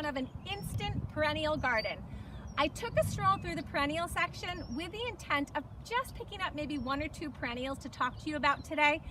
episode of an instant perennial garden. I took a stroll through the perennial section with the intent of just picking up maybe one or two perennials to talk to you about today.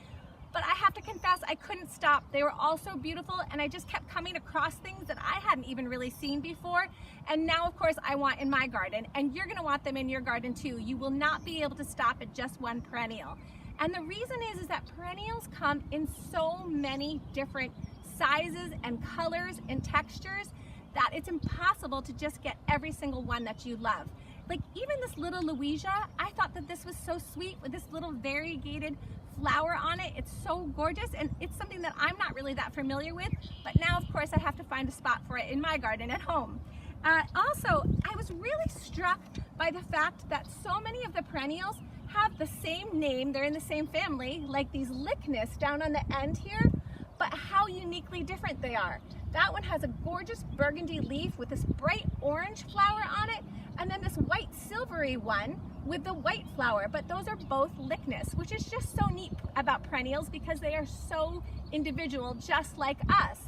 But I have to confess, I couldn't stop. They were all so beautiful, and I just kept coming across things that I hadn't even really seen before. And now, of course, I want in my garden, and you're gonna want them in your garden too. You will not be able to stop at just one perennial. And the reason is that perennials come in so many different sizes and colors and textures that it's impossible to just get every single one that you love. Like even this little Louisa, I thought that this was so sweet with this little variegated flower on it. It's so gorgeous, and it's something that I'm not really that familiar with, but now of course I have to find a spot for it in my garden at home. Also, I was really struck by the fact that so many of the perennials have the same name. They're in the same family, like these Lychnis down on the end here, but how uniquely different they are. That one has a gorgeous burgundy leaf with this bright orange flower on it, and then this white silvery one with the white flower, but those are both Lychnis, which is just so neat about perennials because they are so individual, just like us.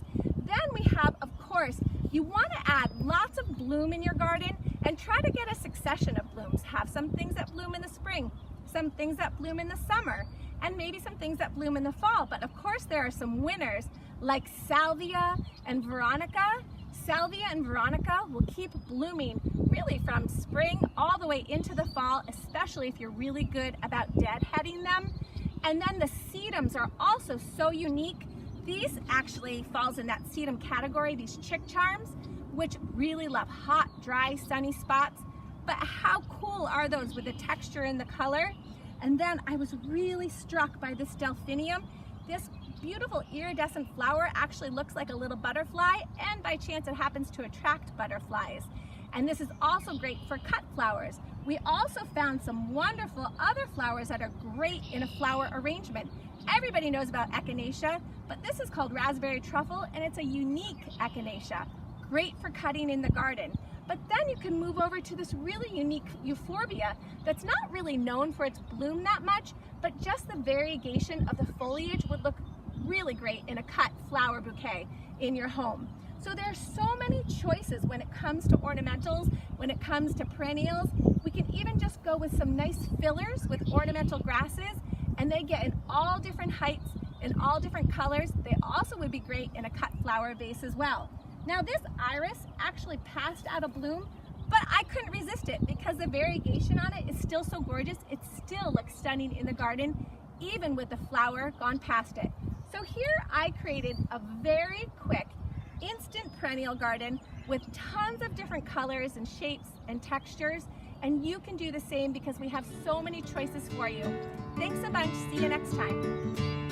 Then we have, of course, you want to add lots of bloom in your garden and try to get a succession of blooms. Have some things that bloom in the spring, some things that bloom in the summer, and maybe some things that bloom in the fall. But of course there are some winners like Salvia and Veronica. Salvia and Veronica will keep blooming really from spring all the way into the fall, especially if you're really good about deadheading them. And then the sedums are also so unique. These actually falls in that sedum category, these chick charms, which really love hot, dry, sunny spots. But how cool are those with the texture and the color? And then I was really struck by this delphinium. This beautiful iridescent flower actually looks like a little butterfly, and by chance it happens to attract butterflies. And this is also great for cut flowers. We also found some wonderful other flowers that are great in a flower arrangement. Everybody knows about echinacea, but this is called raspberry truffle, and it's a unique echinacea. Great for cutting in the garden. But then you can move over to this really unique euphorbia that's not really known for its bloom that much, but just the variegation of the foliage would look really great in a cut flower bouquet in your home. So there are so many choices when it comes to ornamentals, when it comes to perennials. We can even just go with some nice fillers with ornamental grasses, and they get in all different heights and all different colors. They also would be great in a cut flower vase as well. Now this iris actually passed out of bloom, but I couldn't resist it because the variegation on it is still so gorgeous. It still looks stunning in the garden, even with the flower gone past it. So here I created a very quick, instant perennial garden with tons of different colors and shapes and textures, and you can do the same because we have so many choices for you. Thanks a bunch. See you next time.